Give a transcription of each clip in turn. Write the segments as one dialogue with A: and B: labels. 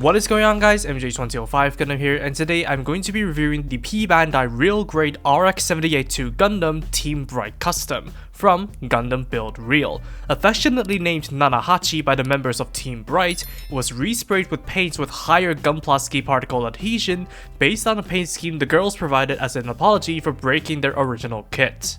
A: What is going on, guys? MJ2005 Gundam here, and today I'm going to be reviewing the P-Bandai Real Grade RX-78-2 Gundam Team Bright Custom from Gundam Build Real. Affectionately named Nanahachi by the members of Team Bright, it was resprayed with paints with higher gunpla ski particle adhesion based on a paint scheme the girls provided as an apology for breaking their original kit.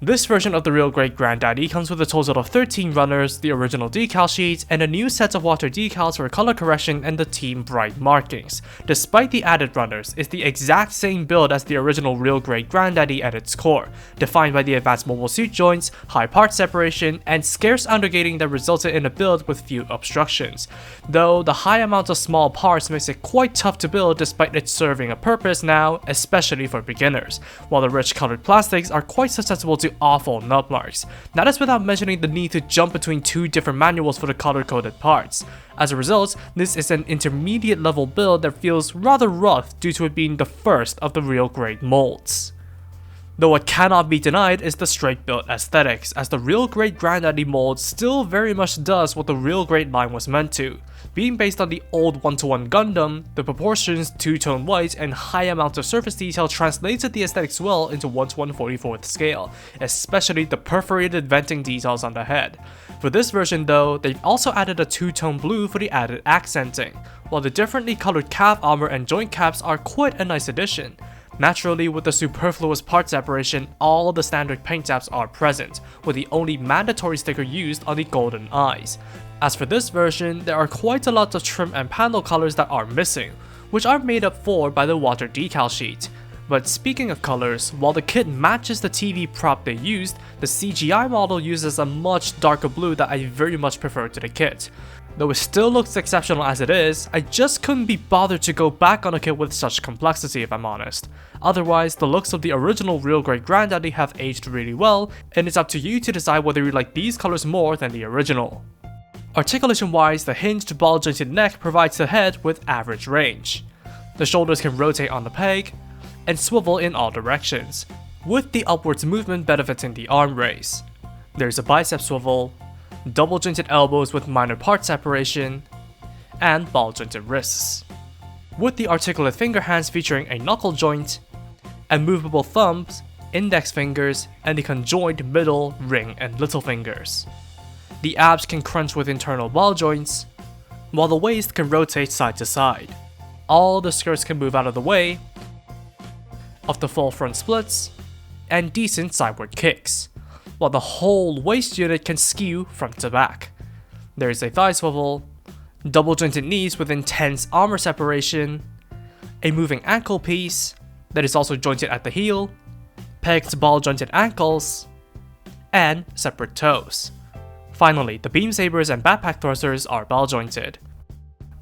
A: This version of the Real Grade Granddaddy comes with a total of 13 runners, the original decal sheet, and a new set of water decals for color correction and the Team Bright markings. Despite the added runners, it's the exact same build as the original Real Grade Granddaddy at its core, defined by the advanced mobile suit joints, high part separation, and scarce undergating that resulted in a build with few obstructions. Though the high amount of small parts makes it quite tough to build despite it serving a purpose now, especially for beginners, while the rich colored plastics are quite susceptible to awful nub marks. That is without mentioning the need to jump between two different manuals for the color-coded parts. As a result, this is an intermediate level build that feels rather rough due to it being the first of the Real Grade molds. Though what cannot be denied is the straight build aesthetics, as the Real Grade Granddaddy mold still very much does what the Real Grade line was meant to. Being based on the old 1:1 Gundam, the proportions, two-tone white, and high amount of surface detail translated the aesthetics well into 1:144th scale, especially the perforated venting details on the head. For this version though, they've also added a two-tone blue for the added accenting, while the differently colored calf armor and joint caps are quite a nice addition. Naturally, with the superfluous part separation, all the standard paint apps are present, with the only mandatory sticker used on the golden eyes. As for this version, there are quite a lot of trim and panel colors that are missing, which are made up for by the water decal sheet. But speaking of colors, while the kit matches the TV prop they used, the CGI model uses a much darker blue that I very much prefer to the kit. Though it still looks exceptional as it is, I just couldn't be bothered to go back on a kit with such complexity if I'm honest. Otherwise, the looks of the original Real Grade Granddaddy have aged really well, and it's up to you to decide whether you like these colors more than the original. Articulation wise, the hinged ball jointed neck provides the head with average range. The shoulders can rotate on the peg, and swivel in all directions, with the upwards movement benefiting the arm raise. There's a bicep swivel, double jointed elbows with minor part separation, and ball jointed wrists, with the articulate finger hands featuring a knuckle joint, and movable thumbs, index fingers, and the conjoined middle, ring, and little fingers. The abs can crunch with internal ball joints, while the waist can rotate side to side. All the skirts can move out of the way of the full front splits, and decent sideward kicks, while the whole waist unit can skew front to back. There is a thigh swivel, double jointed knees with intense armor separation, a moving ankle piece that is also jointed at the heel, pegged ball jointed ankles, and separate toes. Finally, the beam sabers and backpack thrusters are ball jointed.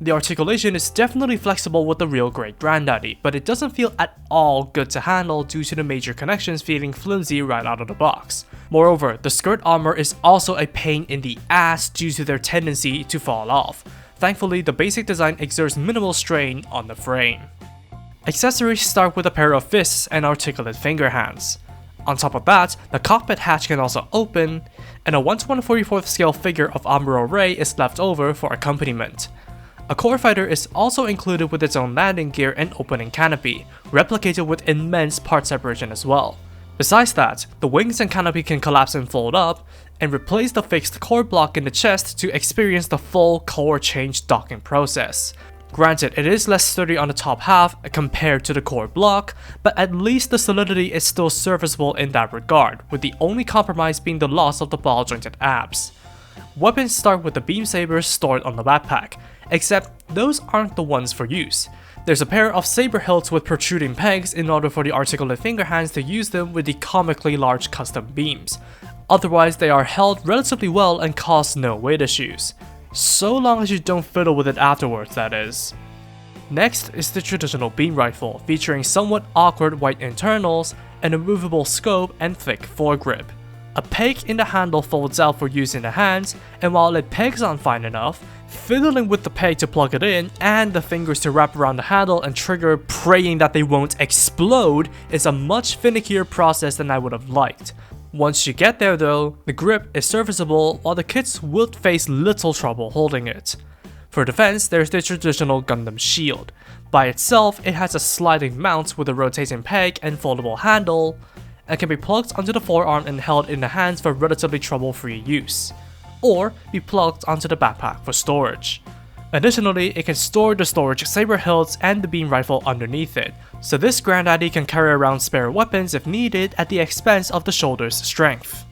A: The articulation is definitely flexible with the Real Grade Granddaddy, but it doesn't feel at all good to handle due to the major connections feeling flimsy right out of the box. Moreover, the skirt armor is also a pain in the ass due to their tendency to fall off. Thankfully, the basic design exerts minimal strain on the frame. Accessories start with a pair of fists and articulate finger hands. On top of that, the cockpit hatch can also open, and a 1:144th scale figure of Amuro Ray is left over for accompaniment. A core fighter is also included with its own landing gear and opening canopy, replicated with immense part separation as well. Besides that, the wings and canopy can collapse and fold up, and replace the fixed core block in the chest to experience the full core change docking process. Granted, it is less sturdy on the top half compared to the core block, but at least the solidity is still serviceable in that regard, with the only compromise being the loss of the ball jointed abs. Weapons start with the beam sabers stored on the backpack, except those aren't the ones for use. There's a pair of saber hilts with protruding pegs in order for the articulate finger hands to use them with the comically large custom beams. Otherwise, they are held relatively well and cause no weight issues. So long as you don't fiddle with it afterwards, that is. Next is the traditional beam rifle, featuring somewhat awkward white internals, and a movable scope and thick foregrip. A peg in the handle folds out for use in the hands, and while it pegs on fine enough, fiddling with the peg to plug it in and the fingers to wrap around the handle and trigger praying that they won't explode is a much finickier process than I would have liked. Once you get there though, the grip is serviceable while the kits will face little trouble holding it. For defense, there's the traditional Gundam shield. By itself, it has a sliding mount with a rotating peg and foldable handle, and can be plugged onto the forearm and held in the hands for relatively trouble-free use, or be plugged onto the backpack for storage. Additionally, it can store the storage saber hilts and the beam rifle underneath it, so this Granddaddy can carry around spare weapons if needed at the expense of the shoulder's strength.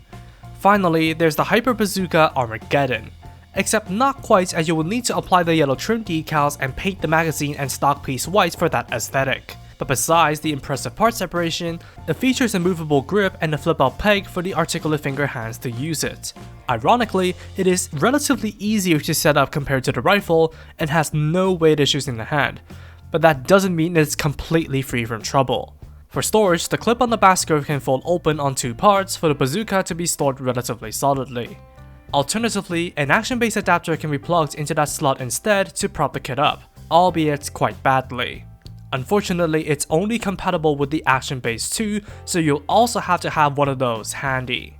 A: Finally, there's the Hyper Bazooka Armageddon, except not quite, as you will need to apply the yellow trim decals and paint the magazine and stock piece white for that aesthetic. But besides the impressive part separation, it features a movable grip and a flip-out peg for the articulate finger hands to use it. Ironically, it is relatively easier to set up compared to the rifle and has no weight issues in the hand, but that doesn't mean it's completely free from trouble. For storage, the clip on the back scope can fold open on two parts for the bazooka to be stored relatively solidly. Alternatively, an action-based adapter can be plugged into that slot instead to prop the kit up, albeit quite badly. Unfortunately, it's only compatible with the Action Base 2, so you'll also have to have one of those handy.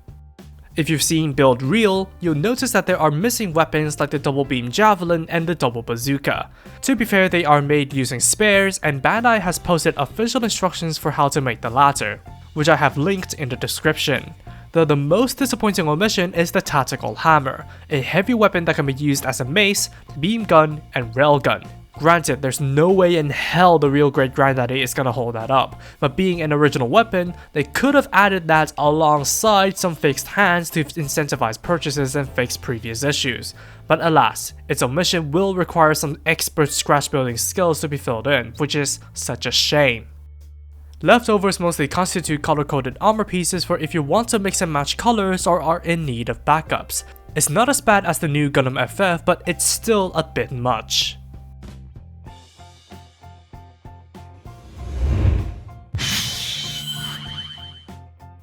A: If you've seen Build Real, you'll notice that there are missing weapons like the double beam javelin and the double bazooka. To be fair, they are made using spares, and Bandai has posted official instructions for how to make the latter, which I have linked in the description. Though the most disappointing omission is the Tactical Hammer, a heavy weapon that can be used as a mace, beam gun, and railgun. Granted, there's no way in hell the real Great Granddaddy is gonna hold that up, but being an original weapon, they could have added that alongside some fixed hands to incentivize purchases and fix previous issues. But alas, its omission will require some expert scratch building skills to be filled in, which is such a shame. Leftovers mostly constitute color-coded armor pieces for if you want to mix and match colors or are in need of backups. It's not as bad as the new Gundam FF, but it's still a bit much.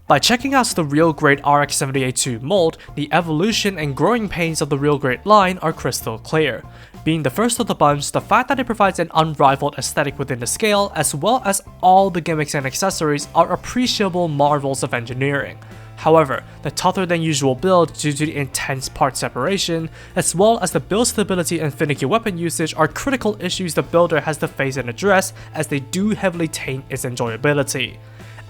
A: By checking out the Real Grade RX-78-2 mold, the evolution and growing pains of the Real Grade line are crystal clear. Being the first of the bunch, the fact that it provides an unrivaled aesthetic within the scale, as well as all the gimmicks and accessories, are appreciable marvels of engineering. However, the tougher than usual build due to the intense part separation, as well as the build stability and finicky weapon usage are critical issues the builder has to face and address, as they do heavily taint its enjoyability.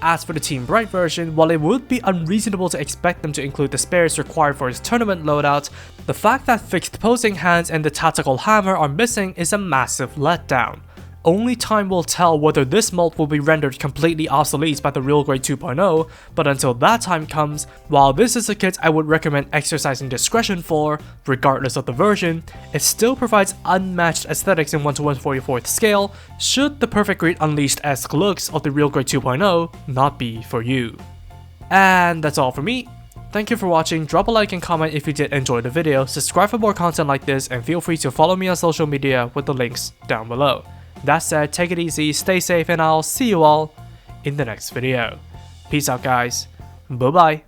A: As for the Team Bright version, while it would be unreasonable to expect them to include the spares required for its tournament loadout, the fact that fixed posing hands and the Tactical Hammer are missing is a massive letdown. Only time will tell whether this mold will be rendered completely obsolete by the Real Grade 2.0, but until that time comes, while this is a kit I would recommend exercising discretion for, regardless of the version, it still provides unmatched aesthetics in 1:144th scale, should the Perfect Grade Unleashed-esque looks of the Real Grade 2.0 not be for you. And that's all for me. Thank you for watching, drop a like and comment if you did enjoy the video, subscribe for more content like this, and feel free to follow me on social media with the links down below. That said, take it easy, stay safe, and I'll see you all in the next video. Peace out, guys. Bye bye.